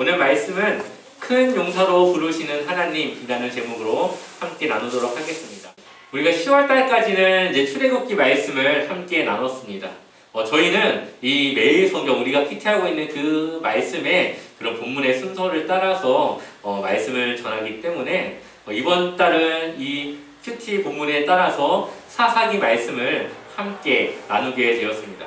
오늘 말씀은 큰 용사로 부르시는 하나님이라는 제목으로 함께 나누도록 하겠습니다. 우리가 10월달까지는 이제 출애굽기 말씀을 함께 나눴습니다. 저희는 이 매일 성경, 우리가 PT하고 있는 그 말씀의 그런 본문의 순서를 따라서 말씀을 전하기 때문에 이번 달은 이 큐티 본문에 따라서 사사기 말씀을 함께 나누게 되었습니다.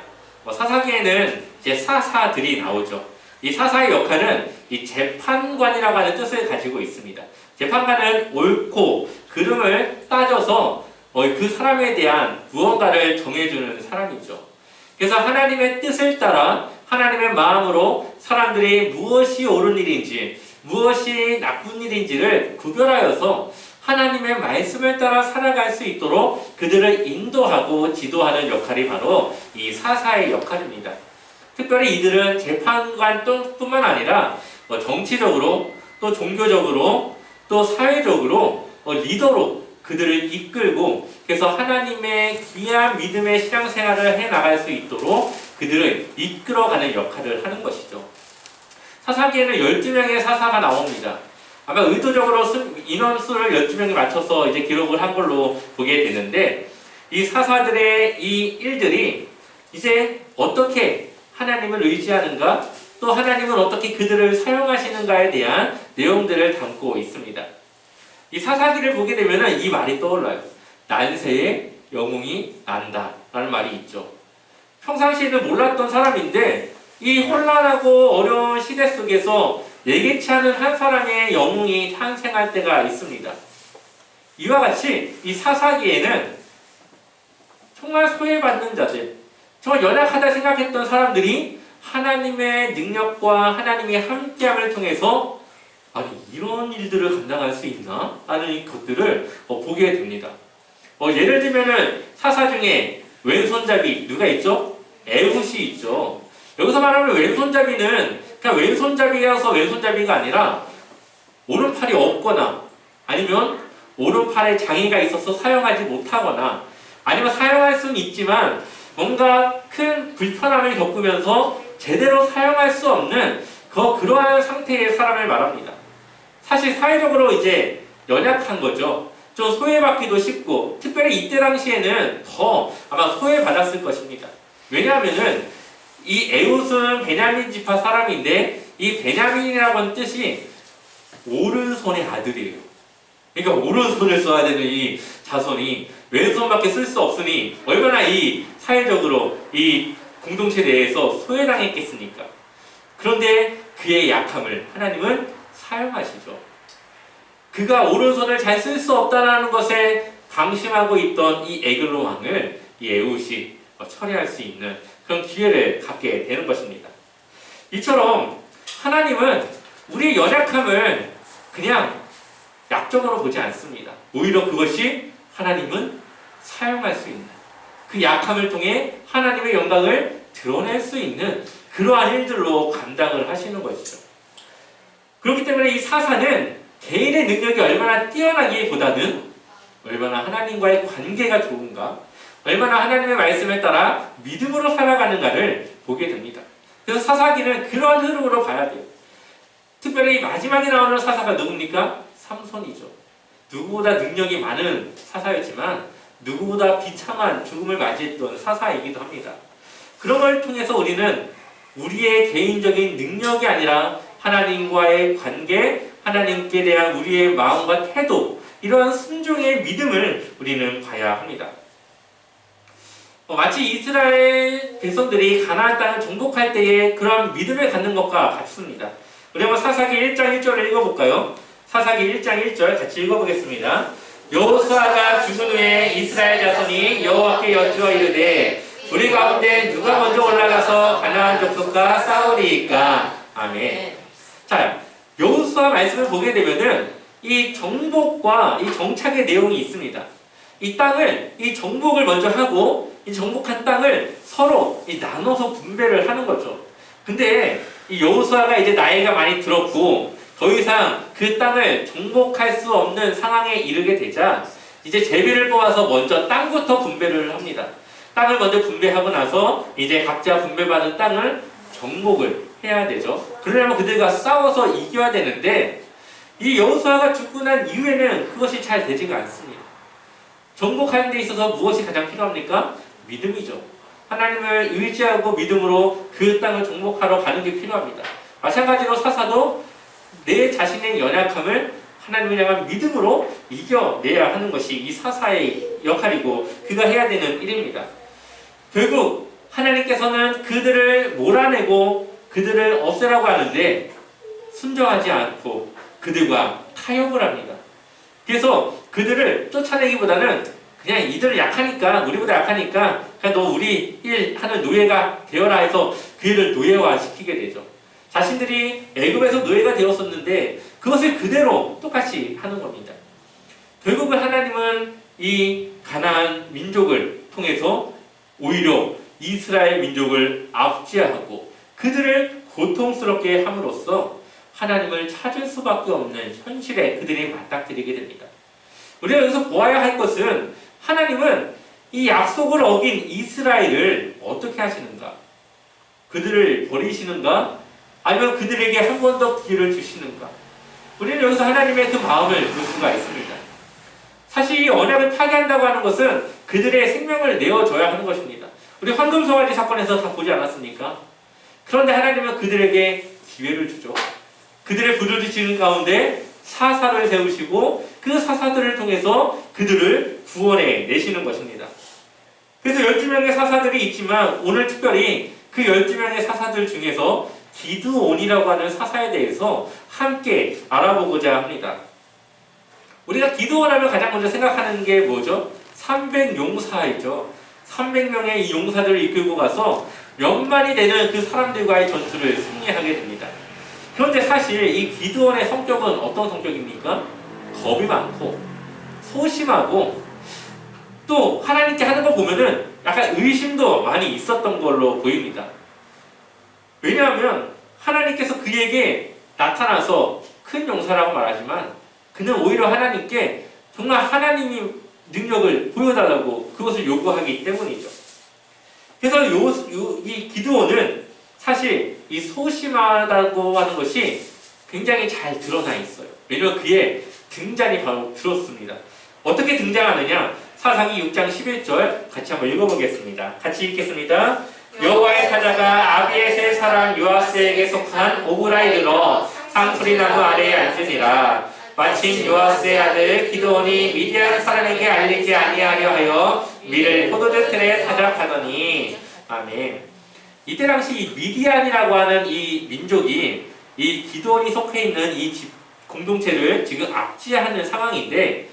사사기에는 이제 사사들이 나오죠. 이 사사의 역할은 이 재판관이라고 하는 뜻을 가지고 있습니다. 재판관은 옳고 그름을 따져서 그 사람에 대한 무언가를 정해주는 사람이죠. 그래서 하나님의 뜻을 따라 하나님의 마음으로 사람들이 무엇이 옳은 일인지 무엇이 나쁜 일인지를 구별하여서 하나님의 말씀을 따라 살아갈 수 있도록 그들을 인도하고 지도하는 역할이 바로 이 사사의 역할입니다. 특별히 이들은 재판관 뿐만 아니라 정치적으로 또 종교적으로 또 사회적으로 리더로 그들을 이끌고 그래서 하나님의 귀한 믿음의 신앙생활을 해나갈 수 있도록 그들을 이끌어가는 역할을 하는 것이죠. 사사기에는 12명의 사사가 나옵니다. 아마 의도적으로 인원수를 12명에 맞춰서 이제 기록을 한 걸로 보게 되는데 이 사사들의 이 일들이 이제 어떻게 하나님을 의지하는가 또 하나님은 어떻게 그들을 사용하시는가에 대한 내용들을 담고 있습니다. 이 사사기를 보게 되면 이 말이 떠올라요. 난세에 영웅이 난다 라는 말이 있죠. 평상시에는 몰랐던 사람인데 이 혼란하고 어려운 시대 속에서 예기치 않은 한 사람의 영웅이 탄생할 때가 있습니다. 이와 같이 이 사사기에는 정말 소외받는 자들, 정말 연약하다 생각했던 사람들이 하나님의 능력과 하나님의 함께함을 통해서 아니 이런 일들을 감당할 수 있나? 하는 것들을 보게 됩니다. 예를 들면은 사사 중에 왼손잡이 누가 있죠? 에훗이 있죠. 여기서 말하는 왼손잡이는 그냥 왼손잡이여서 왼손잡이가 아니라 오른팔이 없거나 아니면 오른팔에 장애가 있어서 사용하지 못하거나 아니면 사용할 수는 있지만 뭔가 큰 불편함을 겪으면서 제대로 사용할 수 없는 그러한 상태의 사람을 말합니다. 사실 사회적으로 이제 연약한 거죠. 좀 소외받기도 쉽고 특별히 이때 당시에는 더 아마 소외받았을 것입니다. 왜냐하면은 이 에훗은 베냐민 지파 사람인데 이 베냐민이라고 하는 뜻이 오른손의 아들이에요. 그러니까 오른손을 써야 되는 이 자손이 왼손밖에 쓸 수 없으니 얼마나 이 사회적으로 이 공동체 내에서 소외당했겠습니까? 그런데 그의 약함을 하나님은 사용하시죠. 그가 오른손을 잘 쓸 수 없다는 것에 방심하고 있던 이 에글로 왕을 이 에훗이 처리할 수 있는 그런 기회를 갖게 되는 것입니다. 이처럼 하나님은 우리의 연약함을 그냥 약점으로 보지 않습니다. 오히려 그것이 하나님은 사용할 수 있는 그 약함을 통해 하나님의 영광을 드러낼 수 있는 그러한 일들로 감당을 하시는 것이죠. 그렇기 때문에 이 사사는 개인의 능력이 얼마나 뛰어나기보다는 얼마나 하나님과의 관계가 좋은가 얼마나 하나님의 말씀에 따라 믿음으로 살아가는가를 보게 됩니다. 그래서 사사기는 그러한 흐름으로 봐야 돼요. 특별히 마지막에 나오는 사사가 누굽니까? 삼손이죠. 누구보다 능력이 많은 사사였지만 누구보다 비참한 죽음을 맞이했던 사사이기도 합니다. 그런 걸 통해서 우리는 우리의 개인적인 능력이 아니라 하나님과의 관계, 하나님께 대한 우리의 마음과 태도 이러한 순종의 믿음을 우리는 봐야 합니다. 마치 이스라엘 백성들이 가나안 땅을 정복할 때에 그런 믿음을 갖는 것과 같습니다. 우리 한번 사사기 1장 1절을 읽어볼까요? 사사기 1장 1절 같이 읽어보겠습니다. 여호수아가 죽은 후에 이스라엘 자손이 여호와께 여쭈어 이르되 우리 가운데 누가 먼저 올라가서 가나안 족속과 싸우리이까? 아멘. 자, 여호수아 말씀을 보게 되면은 이 정복과 이 정착의 내용이 있습니다. 이 땅을 이 정복을 먼저 하고 이 정복한 땅을 서로 나눠서 분배를 하는 거죠. 근데 이 여호수아가 이제 나이가 많이 들었고 더 이상 그 땅을 정복할 수 없는 상황에 이르게 되자 이제 제비를 뽑아서 먼저 땅부터 분배를 합니다. 땅을 먼저 분배하고 나서 이제 각자 분배받은 땅을 정복을 해야 되죠. 그러려면 그들과 싸워서 이겨야 되는데 이 여호수아가 죽고 난 이후에는 그것이 잘 되지가 않습니다. 정복하는 데 있어서 무엇이 가장 필요합니까? 믿음이죠. 하나님을 의지하고 믿음으로 그 땅을 정복하러 가는 게 필요합니다. 마찬가지로 사사도 내 자신의 연약함을 하나님을 향한 믿음으로 이겨내야 하는 것이 이 사사의 역할이고 그가 해야 되는 일입니다. 결국 하나님께서는 그들을 몰아내고 그들을 없애라고 하는데 순종하지 않고 그들과 타협을 합니다. 그래서 그들을 쫓아내기보다는 그냥 이들 약하니까, 우리보다 약하니까 그냥 너 우리 일 하는 노예가 되어라 해서 그들을 노예화시키게 되죠. 자신들이 애굽에서 노예가 되었었는데 그것을 그대로 똑같이 하는 겁니다. 결국은 하나님은 이 가나안 민족을 통해서 오히려 이스라엘 민족을 압제하고 그들을 고통스럽게 함으로써 하나님을 찾을 수밖에 없는 현실에 그들이 맞닥뜨리게 됩니다. 우리가 여기서 보아야 할 것은 하나님은 이 약속을 어긴 이스라엘을 어떻게 하시는가? 그들을 버리시는가? 아니면 그들에게 한 번 더 기회를 주시는가? 우리는 여기서 하나님의 그 마음을 볼 수가 있습니다. 사실 이 언약을 파괴한다고 하는 것은 그들의 생명을 내어줘야 하는 것입니다. 우리 황금송아지 사건에서 다 보지 않았습니까? 그런데 하나님은 그들에게 기회를 주죠. 그들의 부르짖는 가운데 사사를 세우시고 그 사사들을 통해서 그들을 구원해 내시는 것입니다. 그래서 12명의 사사들이 있지만 오늘 특별히 그 12명의 사사들 중에서 기드온이라고 하는 사사에 대해서 함께 알아보고자 합니다. 우리가 기드온 하면 가장 먼저 생각하는 게 뭐죠? 300용사이죠. 300명의 이 용사들을 이끌고 가서 몇만이 되는 그 사람들과의 전투를 승리하게 됩니다. 그런데 사실 이 기드온의 성격은 어떤 성격입니까? 겁이 많고 소심하고 또 하나님께 하는 거 보면은 약간 의심도 많이 있었던 걸로 보입니다. 왜냐하면 하나님께서 그에게 나타나서 큰 용사라고 말하지만 그는 오히려 하나님께 정말 하나님이 능력을 보여달라고 그것을 요구하기 때문이죠. 그래서 이 기드온은 사실 이 소심하다고 하는 것이 굉장히 잘 드러나 있어요. 왜냐하면 그의 등장이 바로 들었습니다. 어떻게 등장하느냐? 사사기 6장 11절 같이 한번 읽어보겠습니다. 같이 읽겠습니다. 여호와의 사자가 아비에셀 사람 요아스에게 속한 오브라에 들어 상수리나무 아래에 앉으니라. 마침 요아스의 아들 기드온이 미디안 사람에게 알리지 아니하려 하여 밀을 포도주 틀에 타작하더니 아멘. 이때 당시 이 미디안이라고 하는 이 민족이 이 기드온이 속해 있는 이 공동체를 지금 압제하는 상황인데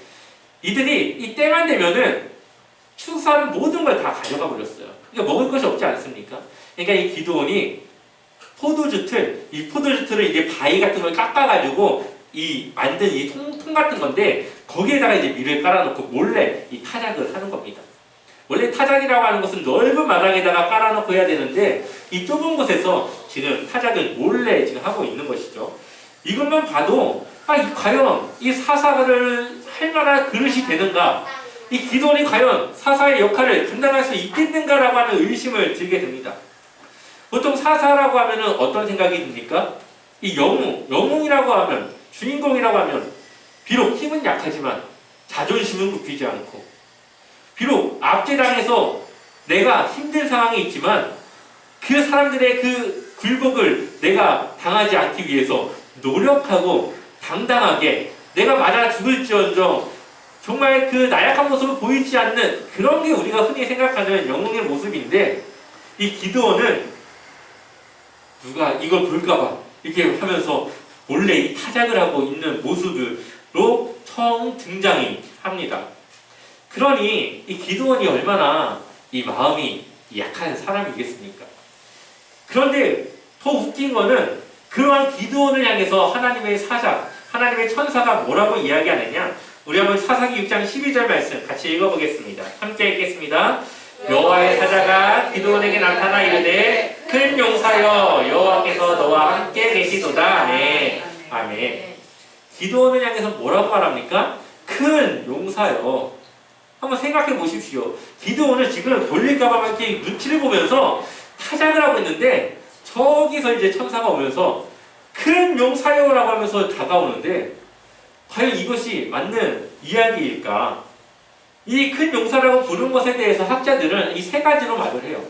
이들이 이 때만 되면은 추수하는 모든 걸 다 가져가 버렸어요. 그러니까 먹을 것이 없지 않습니까? 그러니까 이 기드온이 이 포도주 틀을 이제 바위 같은 걸 깎아가지고 이 만든 이 통 같은 건데 거기에다가 이제 밀을 깔아놓고 몰래 이 타작을 하는 겁니다. 원래 타작이라고 하는 것은 넓은 마당에다가 깔아놓고 해야 되는데 이 좁은 곳에서 지금 타작을 몰래 지금 하고 있는 것이죠. 이것만 봐도 과연 이 사사를 할 만한 그릇이 되는가? 이 기드온이 과연 사사의 역할을 감당할 수 있겠는가라고 하는 의심을 들게 됩니다. 보통 사사라고 하면 어떤 생각이 듭니까? 이 영웅이라고 하면, 주인공이라고 하면 비록 힘은 약하지만 자존심은 굽히지 않고 비록 압제당해서 내가 힘든 상황이 있지만 그 사람들의 그 굴복을 내가 당하지 않기 위해서 노력하고 당당하게 내가 맞아 죽을지언정 정말 그 나약한 모습을 보이지 않는 그런 게 우리가 흔히 생각하는 영웅의 모습인데 이 기드온은 누가 이걸 볼까봐 이렇게 하면서 몰래 이 타작을 하고 있는 모습으로 처음 등장이 합니다. 그러니 이 기드온이 얼마나 이 마음이 약한 사람이겠습니까? 그런데 더 웃긴 거는 그러한 기드온을 향해서 하나님의 사자, 하나님의 천사가 뭐라고 이야기하느냐? 우리 한번 사사기 6장 12절 말씀 같이 읽어보겠습니다. 함께 읽겠습니다. 여호와의 사자가 기드온에게 나타나 이르되 큰 용사여 여호와께서 너와 함께 계시도다. 아멘. 아멘. 기드온을 향해서 뭐라고 말합니까? 큰 용사여. 한번 생각해 보십시오. 기드온은 지금 돌릴까봐 이렇게 눈치를 보면서 타작을 하고 있는데 저기서 이제 천사가 오면서 큰 용 사용을 하면서 다가오는데 과연 이것이 맞는 이야기일까? 이 큰 용사라고 부른 것에 대해서 학자들은 이 세 가지로 말을 해요.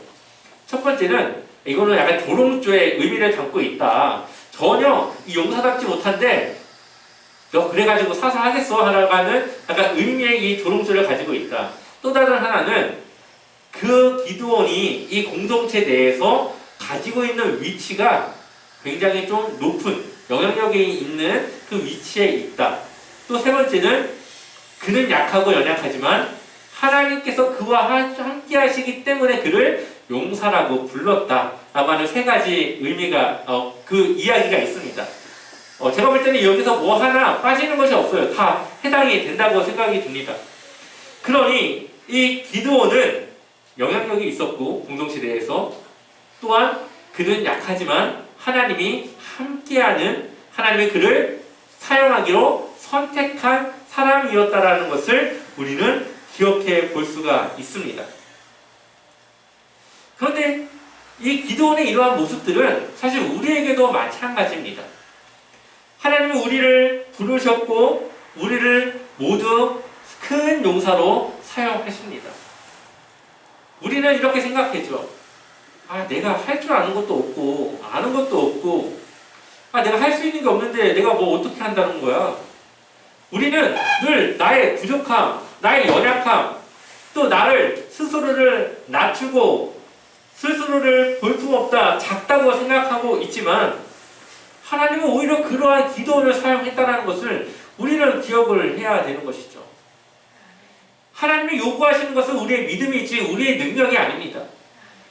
첫 번째는 이거는 약간 조롱조의 의미를 담고 있다. 전혀 이 용사답지 못한데 너 그래가지고 사살하겠어? 하는 약간 의미의 이 조롱조를 가지고 있다. 또 다른 하나는 그 기드온이 이 공동체 내에서 가지고 있는 위치가 굉장히 좀 높은 영향력이 있는 그 위치에 있다. 또 세 번째는 그는 약하고 연약하지만 하나님께서 그와 함께 하시기 때문에 그를 용사라고 불렀다 라고 하는 세 가지 의미가 그 이야기가 있습니다. 제가 볼 때는 여기서 뭐 하나 빠지는 것이 없어요. 다 해당이 된다고 생각이 듭니다. 그러니 이 기드온은 영향력이 있었고 공동체 내에서 또한 그는 약하지만 하나님이 함께하는 하나님이 그를 사용하기로 선택한 사람이었다라는 것을 우리는 기억해 볼 수가 있습니다. 그런데 이 기드온의 이러한 모습들은 사실 우리에게도 마찬가지입니다. 하나님은 우리를 부르셨고 우리를 모두 큰 용사로 사용하십니다. 우리는 이렇게 생각했죠. 내가 할 줄 아는 것도 없고 아는 것도 없고 내가 할 수 있는 게 없는데 내가 뭐 어떻게 한다는 거야. 우리는 늘 나의 부족함, 나의 연약함, 또 나를 스스로를 낮추고 스스로를 볼품없다, 작다고 생각하고 있지만 하나님은 오히려 그러한 기도를 사용했다는 것을 우리는 기억을 해야 되는 것이죠. 하나님이 요구하시는 것은 우리의 믿음이지 우리의 능력이 아닙니다.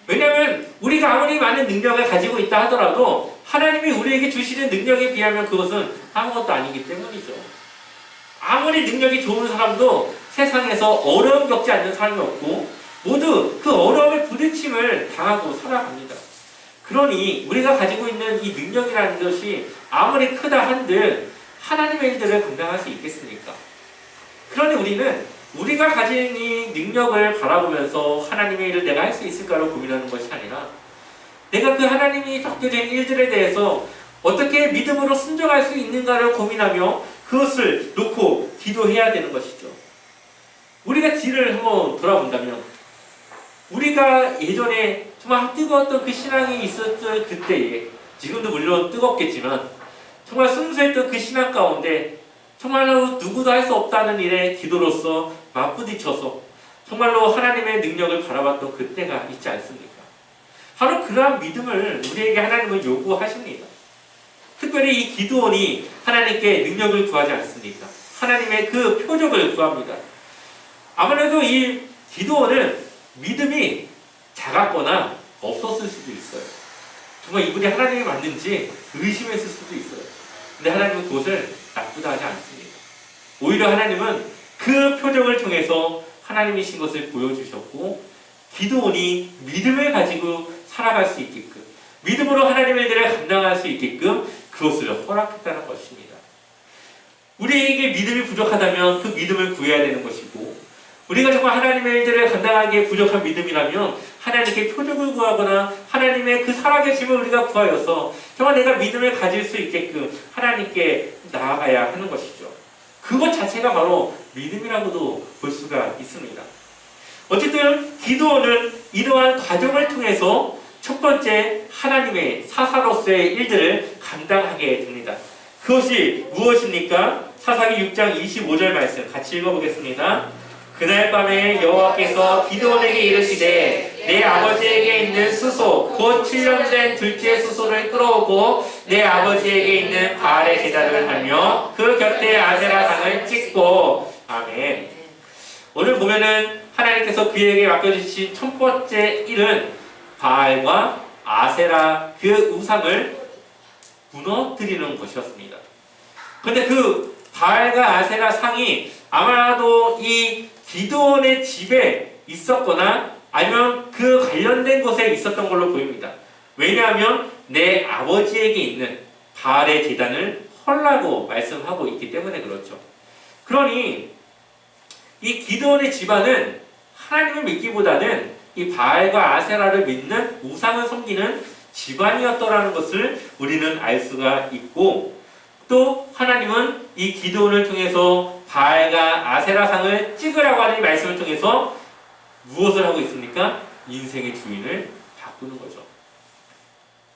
왜냐하면 우리가 아무리 많은 능력을 가지고 있다 하더라도 하나님이 우리에게 주시는 능력에 비하면 그것은 아무것도 아니기 때문이죠. 아무리 능력이 좋은 사람도 세상에서 어려움 겪지 않는 사람이 없고 모두 그 어려움의 부딪힘을 당하고 살아갑니다. 그러니 우리가 가지고 있는 이 능력이라는 것이 아무리 크다 한들 하나님의 일들을 감당할 수 있겠습니까? 그러니 우리는 우리가 가진 이 능력을 바라보면서 하나님의 일을 내가 할 수 있을까로 고민하는 것이 아니라 내가 그 하나님이 맡겨진 일들에 대해서 어떻게 믿음으로 순종할 수 있는가를 고민하며 그것을 놓고 기도해야 되는 것이죠. 우리가 뒤를 한번 돌아본다면 우리가 예전에 정말 뜨거웠던 그 신앙이 있었던 그때에 지금도 물론 뜨겁겠지만 정말 순수했던 그 신앙 가운데 정말로 누구도 할 수 없다는 일에 기도로서 맞부딪혀서 정말로 하나님의 능력을 바라봤던 그때가 있지 않습니까? 바로 그러한 믿음을 우리에게 하나님은 요구하십니다. 특별히 이 기드온이 하나님께 능력을 구하지 않습니까? 하나님의 그 표적을 구합니다. 아무래도 이 기드온은 믿음이 작았거나 없었을 수도 있어요. 정말 이분이 하나님이 맞는지 의심했을 수도 있어요. 근데 하나님은 그것을 나쁘다 하지 않습니다. 오히려 하나님은 그 표적을 통해서 하나님이신 것을 보여주셨고 기드온이 믿음을 가지고 살아갈 수 있게끔 믿음으로 하나님의 일들을 감당할 수 있게끔 그것을 허락했다는 것입니다. 우리에게 믿음이 부족하다면 그 믿음을 구해야 되는 것이고 우리가 정말 하나님의 일들을 감당하기에 부족한 믿음이라면 하나님께 표적을 구하거나 하나님의 그 살아계심을 우리가 구하여서 정말 내가 믿음을 가질 수 있게끔 하나님께 나아가야 하는 것이죠. 그것 자체가 바로 믿음이라고도 볼 수가 있습니다. 어쨌든 기드온은 이러한 과정을 통해서 첫 번째 하나님의 사사로서의 일들을 감당하게 됩니다. 그것이 무엇입니까? 사사기 6장 25절 말씀 같이 읽어보겠습니다. 그날 밤에 여호와께서 기드온에게 이르시되 내 아버지에게 있는 수소 곧 7년 된 둘째 수소를 끌어오고 내 아버지에게 있는 바알의 제단을 하며 그 곁에 아세라 상을 찍고 아멘. 오늘 보면은 하나님께서 그에게 맡겨주신 첫 번째 일은 바알과 아세라 그 우상을 무너뜨리는 것이었습니다. 그런데 그 바알과 아세라 상이 아마도 이 기드온의 집에 있었거나 아니면 그 관련된 곳에 있었던 걸로 보입니다. 왜냐하면 내 아버지에게 있는 바알의 제단을 헐라고 말씀하고 있기 때문에 그렇죠. 그러니 이 기드온의 집안은 하나님을 믿기보다는 이 바알과 아세라를 믿는 우상을 섬기는 집안이었더라는 것을 우리는 알 수가 있고, 또 하나님은 이 기도를 통해서 바알과 아세라상을 찍으라고 하는 이 말씀을 통해서 무엇을 하고 있습니까? 인생의 주인을 바꾸는 거죠.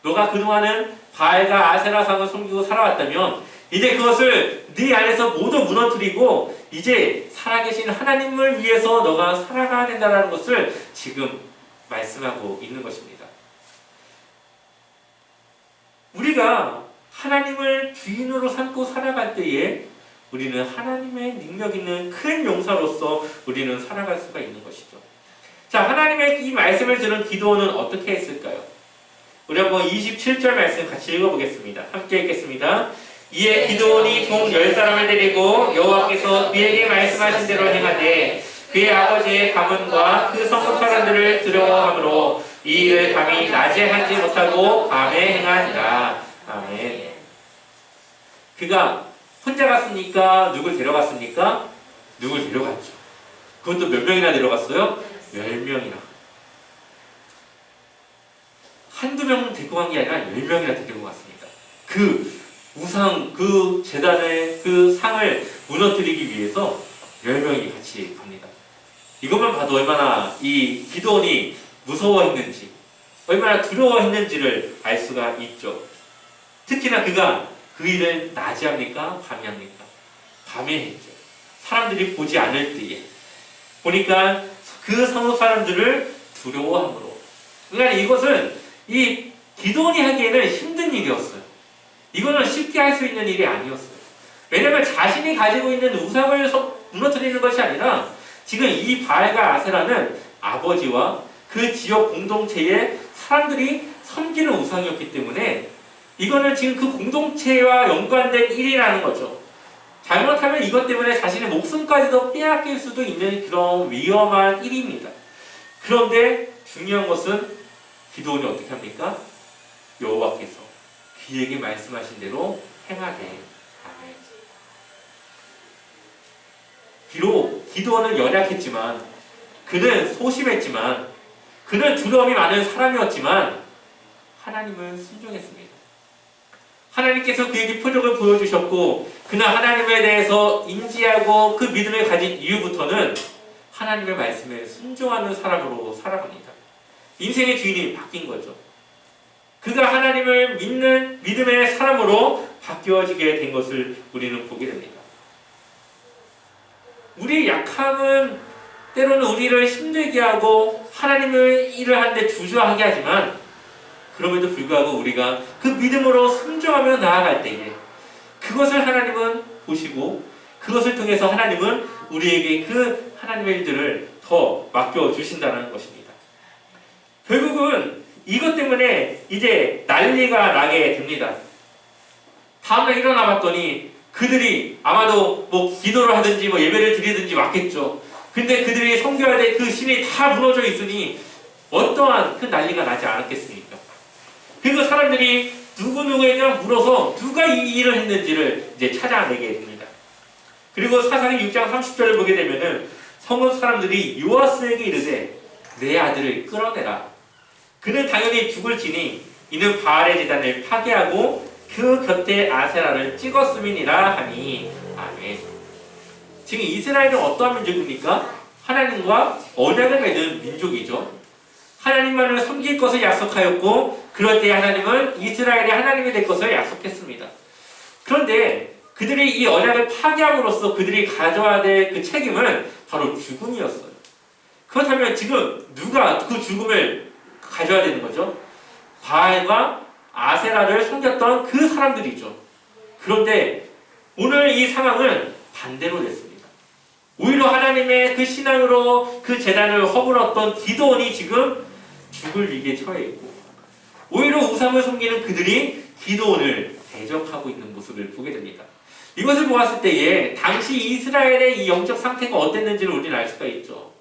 너가 그동안은 바알과 아세라상을 섬기고 살아왔다면 이제 그것을 네 안에서 모두 무너뜨리고 이제 살아계신 하나님을 위해서 너가 살아가야 된다는 것을 지금 말씀하고 있는 것입니다. 우리가 하나님을 주인으로 삼고 살아갈 때에 우리는 하나님의 능력 있는 큰 용사로서 우리는 살아갈 수가 있는 것이죠. 자, 하나님의 이 말씀을 들은 기도원은 어떻게 했을까요? 우리 한번 27절 말씀 같이 읽어보겠습니다. 함께 읽겠습니다. 이에 기도원이 종 10사람을 데리고 여호와께서 그에게 말씀하신 대로 행하되 그의 아버지의 가문과 그 성읍 사람들을 두려워함으로 이 일을 감히 낮에 하지 못하고 밤에 행하니라. 아멘. 그가 혼자 갔습니까? 누굴 데려갔습니까? 누굴 데려갔죠. 그것도 몇 명이나 데려갔어요? 10명이나. 한두 명 데리고 간 게 아니라 10명이나 데리고 갔습니다. 그 우상, 그 제단의 그 상을 무너뜨리기 위해서 10명이 같이 갑니다. 이것만 봐도 얼마나 이 기도원이 무서워했는지, 얼마나 두려워했는지를 알 수가 있죠. 특히나 그가 그 일을 낮에 합니까? 밤에 합니까? 밤에 했죠. 사람들이 보지 않을 때에. 보니까 그 성읍 사람들을 두려워함으로. 그러니까 이것은 이 기도원이 하기에는 힘든 일이었어요. 이거는 쉽게 할 수 있는 일이 아니었어요. 왜냐하면 자신이 가지고 있는 우상을 무너뜨리는 것이 아니라 지금 이 바알과 아세라는 아버지와 그 지역 공동체의 사람들이 섬기는 우상이었기 때문에 이거는 지금 그 공동체와 연관된 일이라는 거죠. 잘못하면 이것 때문에 자신의 목숨까지도 빼앗길 수도 있는 그런 위험한 일입니다. 그런데 중요한 것은 기도원이 어떻게 합니까? 여호와께서 그에게 말씀하신 대로 행하되. 아멘. 비록 기도원은 연약했지만, 그는 소심했지만, 그는 두려움이 많은 사람이었지만 하나님은 순종했습니다. 하나님께서 그에게 표적을 보여주셨고 그는 하나님에 대해서 인지하고 그 믿음을 가진 이후부터는 하나님의 말씀에 순종하는 사람으로 살아갑니다. 인생의 주인이 바뀐 거죠. 그가 하나님을 믿는 믿음의 사람으로 바뀌어지게 된 것을 우리는 보게 됩니다. 우리의 약함은 때로는 우리를 힘들게 하고 하나님의 일을 하는데 주저하게 하지만 그럼에도 불구하고 우리가 그 믿음으로 순종하며 나아갈 때에 그것을 하나님은 보시고 그것을 통해서 하나님은 우리에게 그 하나님의 일들을 더 맡겨주신다는 것입니다. 결국은 이것 때문에 이제 난리가 나게 됩니다. 다음날 일어나 봤더니 그들이 아마도 뭐 기도를 하든지 뭐 예배를 드리든지 왔겠죠. 근데 그들이 섬겨야 될 그 신이 다 무너져 있으니 어떠한 그 난리가 나지 않았겠습니까? 그리고 사람들이 누구에게 물어서 누가 이 일을 했는지를 이제 찾아내게 됩니다. 그리고 사사기 6장 30절을 보게 되면은 성읍 사람들이 요아스에게 이르되 내 아들을 끌어내라. 그는 당연히 죽을지니 이는 바알의 제단을 파괴하고 그 곁에 아세라를 찍었음이니라 하니. 아멘. 지금 이스라엘은 어떠한 민족입니까? 하나님과 언약을 맺은 민족이죠. 하나님만을 섬길 것을 약속하였고 그럴 때 하나님은 이스라엘의 하나님이 될 것을 약속했습니다. 그런데 그들이 이 언약을 파괴함으로써 그들이 가져야 될 그 책임은 바로 죽음이었어요. 그렇다면 지금 누가 그 죽음을 가져야 되는 거죠? 바알과 아세라를 섬겼던 그 사람들이죠. 그런데 오늘 이 상황은 반대로 됐습니다. 오히려 하나님의 그 신앙으로 그 제단을 허물었던 기도원이 지금 죽을 위기에 처해 있고 오히려 우상을 섬기는 그들이 기도원을 대적하고 있는 모습을 보게 됩니다. 이것을 보았을 때에 당시 이스라엘의 이 영적 상태가 어땠는지를 우리는 알 수가 있죠.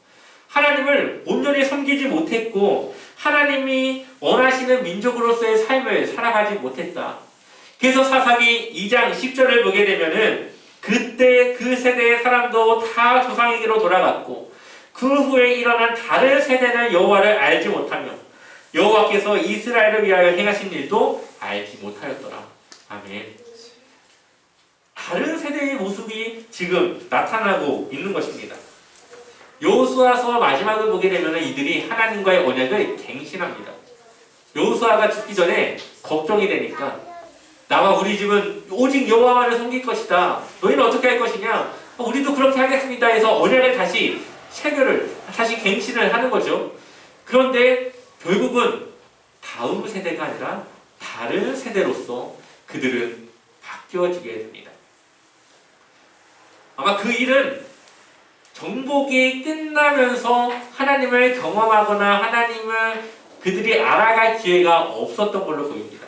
하나님을 온전히 섬기지 못했고 하나님이 원하시는 민족으로서의 삶을 살아가지 못했다. 그래서 사사기 2장 10절을 보게 되면은 그때 그 세대의 사람도 다 조상에게로 돌아갔고 그 후에 일어난 다른 세대는 여호와를 알지 못하며 여호와께서 이스라엘을 위하여 행하신 일도 알지 못하였더라. 아멘. 다른 세대의 모습이 지금 나타나고 있는 것입니다. 여호수아서 마지막을 보게 되면 이들이 하나님과의 언약을 갱신합니다. 여호수아가 죽기 전에 걱정이 되니까 나와 우리 집은 오직 여호와만을 섬길 것이다. 너희는 어떻게 할 것이냐? 우리도 그렇게 하겠습니다 해서 언약을 다시 체결을 다시 갱신을 하는 거죠. 그런데 결국은 다음 세대가 아니라 다른 세대로서 그들은 바뀌어지게 됩니다. 아마 그 일은 정복이 끝나면서 하나님을 경험하거나 하나님을 그들이 알아갈 기회가 없었던 걸로 보입니다.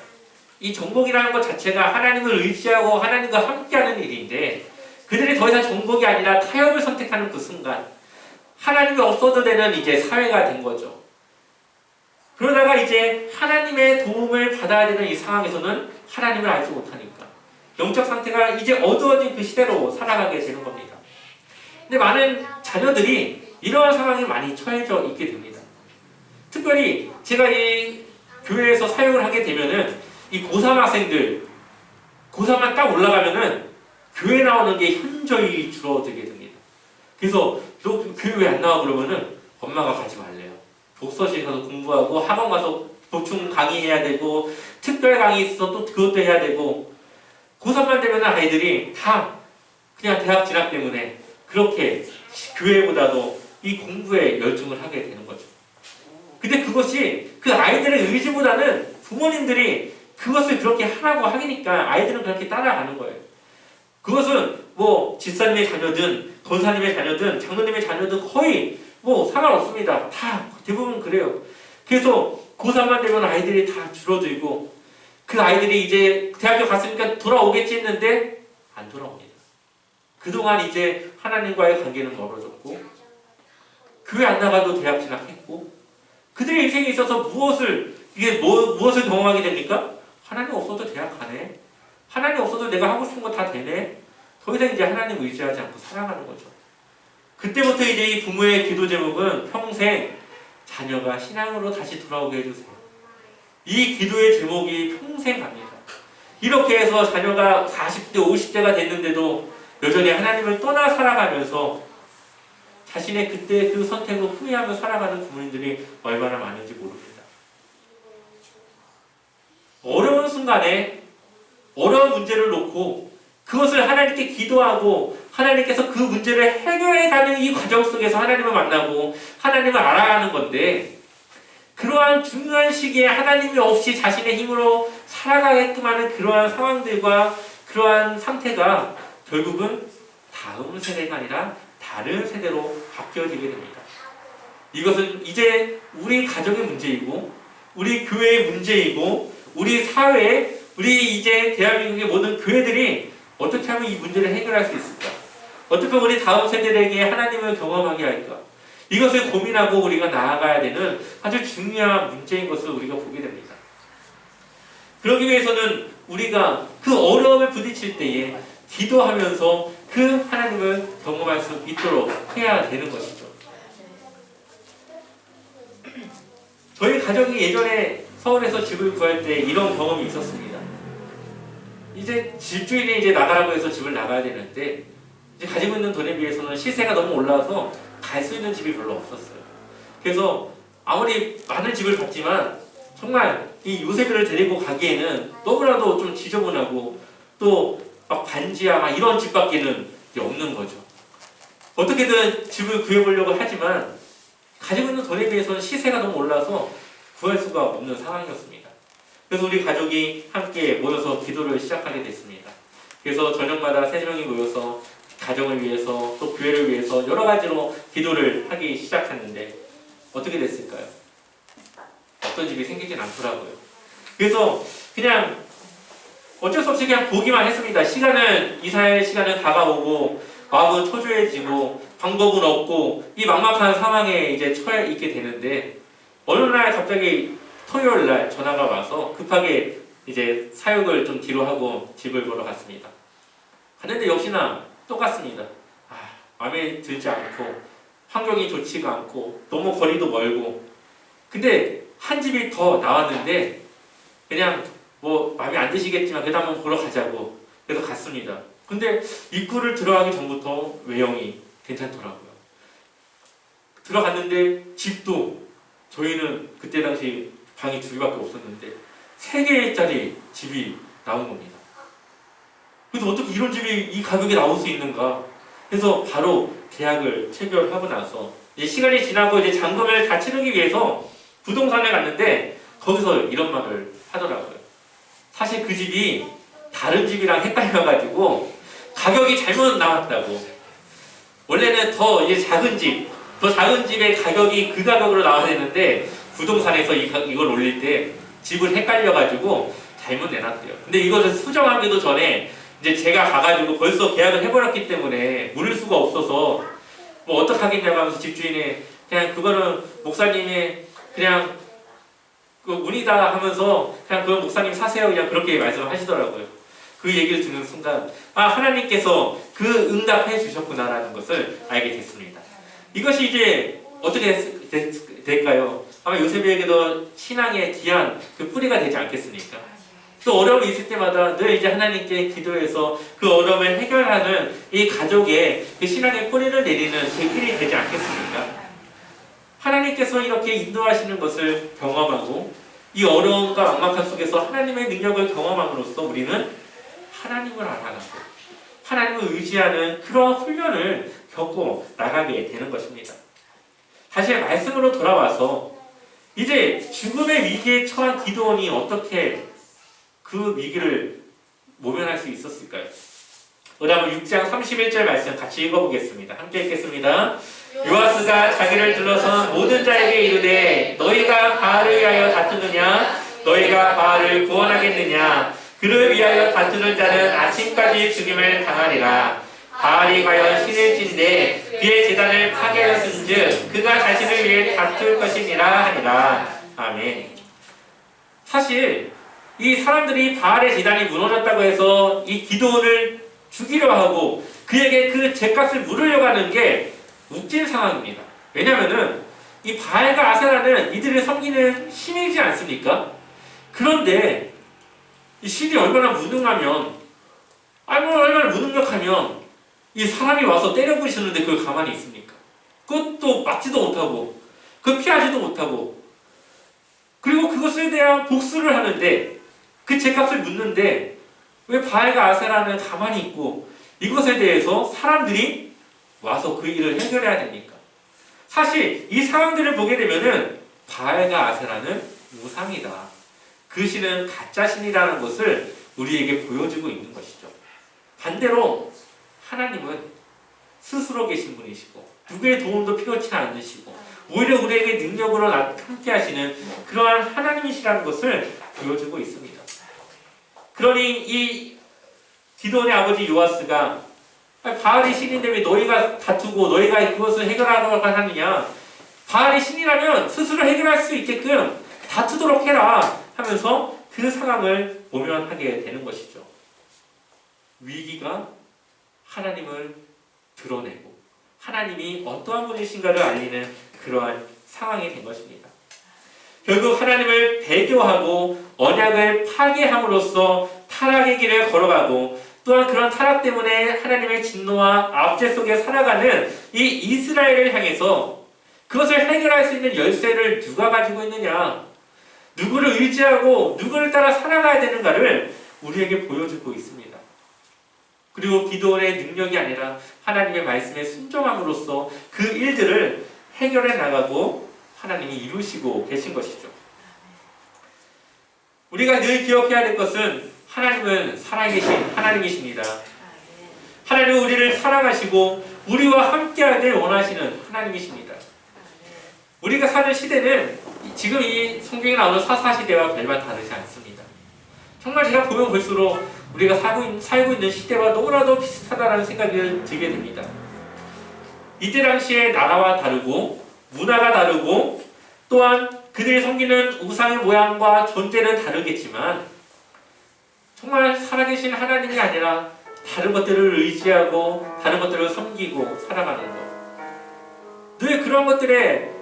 이 정복이라는 것 자체가 하나님을 의지하고 하나님과 함께하는 일인데 그들이 더 이상 정복이 아니라 타협을 선택하는 그 순간 하나님이 없어도 되는 이제 사회가 된 거죠. 그러다가 이제 하나님의 도움을 받아야 되는 이 상황에서는 하나님을 알지 못하니까 영적 상태가 이제 어두워진 그 시대로 살아가게 되는 겁니다. 근데 많은 자녀들이 이러한 상황에 많이 처해져 있게 됩니다. 특별히 제가 이 교회에서 사역을 하게 되면은 이 고3 학생들 고3만 딱 올라가면은 교회 나오는 게 현저히 줄어들게 됩니다. 그래서 너 교회 왜 안 나와 그러면은 엄마가 가지 말래요. 독서실 가서 공부하고 학원 가서 보충 강의해야 되고 특별 강의 있어서 또 그것도 해야 되고 고3만 되면 아이들이 다 그냥 대학 진학 때문에 그렇게 교회보다도 이 공부에 열중을 하게 되는 거죠. 근데 그것이 그 아이들의 의지보다는 부모님들이 그것을 그렇게 하라고 하니까 아이들은 그렇게 따라가는 거예요. 그것은 뭐 집사님의 자녀든 권사님의 자녀든 장로님의 자녀든 거의 뭐 상관없습니다. 다 대부분 그래요. 그래서 고3만 되면 아이들이 다 줄어들고 그 아이들이 이제 대학교 갔으니까 돌아오겠지 했는데 안 돌아옵니다. 그동안 이제 하나님과의 관계는 멀어졌고 교회 안 나가도 대학 진학했고 그들의 인생에 있어서 무엇을 경험하게 됩니까? 하나님 없어도 대학 가네. 하나님 없어도 내가 하고 싶은 거 다 되네. 더 이상 이제 하나님 의지하지 않고 살아가는 거죠. 그때부터 이제 이 부모의 기도 제목은 평생 자녀가 신앙으로 다시 돌아오게 해주세요. 이 기도의 제목이 평생 갑니다. 이렇게 해서 자녀가 40대, 50대가 됐는데도 여전히 하나님을 떠나 살아가면서 자신의 그때 그 선택을 후회하며 살아가는 부모님들이 얼마나 많은지 모릅니다. 어려운 순간에 어려운 문제를 놓고 그것을 하나님께 기도하고 하나님께서 그 문제를 해결해가는 이 과정 속에서 하나님을 만나고 하나님을 알아가는 건데 그러한 중요한 시기에 하나님이 없이 자신의 힘으로 살아가게끔 하는 그러한 상황들과 그러한 상태가 결국은 다음 세대가 아니라 다른 세대로 바뀌어지게 됩니다. 이것은 이제 우리 가정의 문제이고 우리 교회의 문제이고 우리 사회, 우리 이제 대한민국의 모든 교회들이 어떻게 하면 이 문제를 해결할 수 있을까? 어떻게 우리 다음 세대에게 하나님을 경험하게 할까? 이것을 고민하고 우리가 나아가야 되는 아주 중요한 문제인 것을 우리가 보게 됩니다. 그러기 위해서는 우리가 그 어려움에 부딪힐 때에 기도하면서 그 하나님을 경험할 수 있도록 해야 되는 것이죠. 저희 가정이 예전에 서울에서 집을 구할 때 이런 경험이 있었습니다. 이제 집주인이 이제 나가라고 해서 집을 나가야 되는데 이제 가지고 있는 돈에 비해서는 시세가 너무 올라서 갈 수 있는 집이 별로 없었어요. 그래서 아무리 많은 집을 봤지만 정말 이 요새들을 데리고 가기에는 너무나도 좀 지저분하고 또 막 반지하 막 이런 집밖에는 없는 거죠. 어떻게든 집을 구해보려고 하지만 가지고 있는 돈에 비해서는 시세가 너무 올라서 구할 수가 없는 상황이었습니다. 그래서 우리 가족이 함께 모여서 기도를 시작하게 됐습니다. 그래서 저녁마다 3명이 모여서 가정을 위해서 또 교회를 위해서 여러 가지로 기도를 하기 시작했는데 어떻게 됐을까요? 어떤 집이 생기진 않더라고요. 그래서 그냥 어쩔 수 없이 그냥 보기만 했습니다. 이사의 시간은 다가오고 마음은 초조해지고 방법은 없고 이 막막한 상황에 이제 처해 있게 되는데 어느 날 갑자기 토요일 날 전화가 와서 급하게 이제 사역을 좀 뒤로 하고 집을 보러 갔습니다. 갔는데 역시나 똑같습니다. 마음에 들지 않고 환경이 좋지가 않고 너무 거리도 멀고 근데 한 집이 더 나왔는데 그냥 뭐 마음에 안 드시겠지만 그래도 한번 보러 가자고 그래서 갔습니다. 근데 입구를 들어가기 전부터 외형이 괜찮더라고요. 들어갔는데 집도 저희는 그때 당시 방이 2개밖에 없었는데 3개짜리 집이 나온 겁니다. 그래서 어떻게 이런 집이 이 가격에 나올 수 있는가? 그래서 바로 계약을 체결하고 나서 이제 시간이 지나고 이제 잔금을 다 치르기 위해서 부동산에 갔는데 거기서 이런 말을 하더라고요. 사실 그 집이 다른 집이랑 헷갈려가지고 가격이 잘못 나왔다고. 원래는 더 이제 작은 집, 더 작은 집의 가격이 그 가격으로 나와야 되는데 부동산에서 이걸 올릴 때 집을 헷갈려가지고 잘못 내놨대요. 근데 이것을 수정하기도 전에 이제 제가 가가지고 벌써 계약을 해버렸기 때문에 물을 수가 없어서 뭐 어떡하겠냐고 하면서 집주인이 그냥 그거는 목사님이 그냥 그 운이다 하면서 그냥 그건 목사님 사세요 그냥 그렇게 말씀을 하시더라고요. 그 얘기를 듣는 순간 아 하나님께서 그 응답해 주셨구나라는 것을 알게 됐습니다. 이것이 이제 어떻게 될까요? 아마 요셉에게도 신앙의 귀한 그 뿌리가 되지 않겠습니까? 또 어려움이 있을 때마다 늘 이제 하나님께 기도해서 그 어려움을 해결하는 이 가족의 그 신앙의 뿌리를 내리는 그 일이 되지 않겠습니까? 하나님께서 이렇게 인도하시는 것을 경험하고 이 어려움과 막막함 속에서 하나님의 능력을 경험함으로써 우리는 하나님을 알아가고 하나님을 의지하는 그러한 훈련을 겪고 나가게 되는 것입니다. 다시 말씀으로 돌아와서 이제 죽음의 위기에 처한 기드온이 어떻게 그 위기를 모면할 수 있었을까요? 그다음 6장 31절 말씀 같이 읽어보겠습니다. 함께 읽겠습니다. 요아스가 자기를 둘러선 모든 자에게 이르되 너희가 바알을 위하여 다투느냐 너희가 바알을 구원하겠느냐 그를 위하여 다투는 자는 아침까지 죽임을 당하리라. 바알이 과연 신일진데 그의 제단을 파괴하였은즉 그가 자신을 위해 다툴 것이니라 하니라. 아멘. 사실 이 사람들이 바알의 제단이 무너졌다고 해서 이 기드온을 죽이려 하고 그에게 그 죗값을 물으려고 하는 게 웃긴 상황입니다. 왜냐하면은 이 바알과 아세라는 이들을 섬기는 신이지 않습니까? 그런데 이 신이 얼마나 무능하면 얼마나 무능력하면 이 사람이 와서 때려 부시는데 그걸 가만히 있습니까? 그것도 막지도 못하고 그 피하지도 못하고 그리고 그것에 대한 복수를 하는데 그 죗값을 묻는데 왜 바알과 아세라는 가만히 있고 이것에 대해서 사람들이 와서 그 일을 해결해야 됩니까? 사실 이 상황들을 보게 되면은 바알과 아세라는 우상이다. 그 신은 가짜 신이라는 것을 우리에게 보여주고 있는 것이죠. 반대로 하나님은 스스로 계신 분이시고 누구의 도움도 필요치 않으시고 오히려 우리에게 능력으로 함께 하시는 그러한 하나님이시라는 것을 보여주고 있습니다. 그러니 이 기드온의 아버지 요아스가 바알이 신인데 왜 너희가 다투고 너희가 그것을 해결하려고 하느냐 바알이 신이라면 스스로 해결할 수 있게끔 다투도록 해라 하면서 그 상황을 모면하게 되는 것이죠. 위기가 하나님을 드러내고 하나님이 어떠한 분이신가를 알리는 그러한 상황이 된 것입니다. 결국 하나님을 배교하고 언약을 파괴함으로써 타락의 길을 걸어가고 또한 그런 타락 때문에 하나님의 진노와 압제 속에 살아가는 이 이스라엘을 향해서 그것을 해결할 수 있는 열쇠를 누가 가지고 있느냐 누구를 의지하고 누구를 따라 살아가야 되는가를 우리에게 보여주고 있습니다. 그리고 기드온의 능력이 아니라 하나님의 말씀에 순종함으로써 그 일들을 해결해 나가고 하나님이 이루시고 계신 것이죠. 우리가 늘 기억해야 될 것은 하나님은 살아계신 하나님이십니다. 하나님은 우리를 사랑하시고 우리와 함께하길 원하시는 하나님이십니다. 우리가 사는 시대는 지금 이 성경에 나오는 사사시대와 별반 다르지 않습니다. 정말 제가 보면 볼수록 우리가 살고 있는 시대와 너무나도 비슷하다는 생각이 들게 됩니다. 이때 당시에 나라와 다르고 문화가 다르고 또한 그들이 섬기는 우상의 모양과 존재는 다르겠지만 정말 살아계신 하나님이 아니라 다른 것들을 의지하고 다른 것들을 섬기고 살아가는 것. 늘 그런 것들에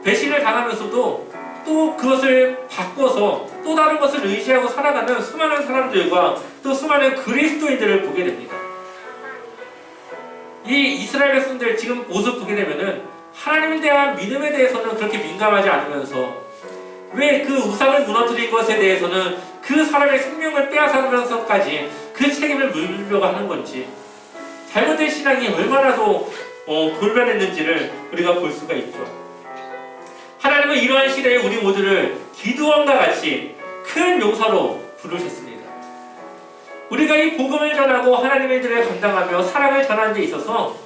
배신을 당하면서도 또 또 그것을 바꿔서 또 다른 것을 의지하고 살아가는 수많은 사람들과 또 수많은 그리스도인들을 보게 됩니다. 이 이스라엘 백성들 지금 모습 보게 되면은 하나님에 대한 믿음에 대해서는 그렇게 민감하지 않으면서 왜 그 우상을 무너뜨린 것에 대해서는 그 사람의 생명을 빼앗아가면서까지 그 책임을 물으려고 하는 건지, 잘못된 신앙이 얼마나도 돌변했는지를 우리가 볼 수가 있죠. 하나님은 이러한 시대에 우리 모두를 기드온과 같이 큰 용사로 부르셨습니다. 우리가 이 복음을 전하고 하나님의 일을 감당하며 사랑을 전하는 데 있어서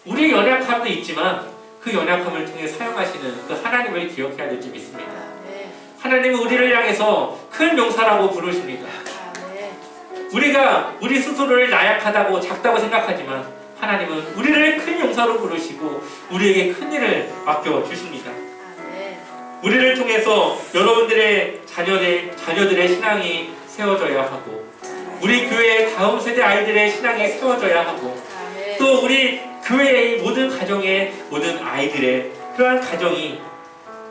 우리의 연약함도 있지만 그 연약함을 통해 사용하시는 그 하나님을 기억해야 될지 믿습니다. 하나님은 우리를 향해서 큰 용사라고 부르십니다. 우리가 우리 스스로를 나약하다고 작다고 생각하지만 하나님은 우리를 큰 용사로 부르시고 우리에게 큰 일을 맡겨주십니다. 우리를 통해서 여러분들의 자녀들의 신앙이 세워져야 하고, 우리 교회의 다음 세대 아이들의 신앙이 세워져야 하고, 또 우리 교회의 모든 가정의 모든 아이들의 그러한 가정이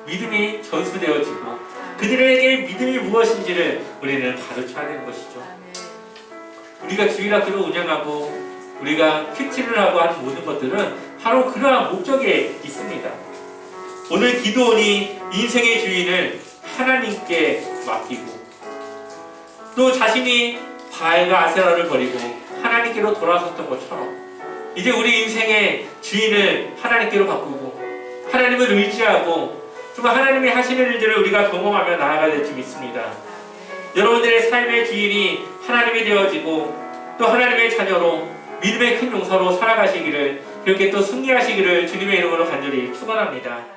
믿음이 전수되어지고 그들에게 믿음이 무엇인지를 우리는 가르쳐야 되는 것이죠. 우리가 주일학교를 운영하고 우리가 큐티를 하고 하는 모든 것들은 바로 그러한 목적에 있습니다. 오늘 기드온이 인생의 주인을 하나님께 맡기고 또 자신이 바알과 아세라를 버리고 하나님께로 돌아섰던 것처럼 이제 우리 인생의 주인을 하나님께로 바꾸고 하나님을 의지하고 정말 하나님이 하시는 일들을 우리가 경험하며 나아가야 될지 믿습니다. 여러분들의 삶의 주인이 하나님이 되어지고 또 하나님의 자녀로 믿음의 큰 용사로 살아가시기를, 그렇게 또 승리하시기를 주님의 이름으로 간절히 축원합니다.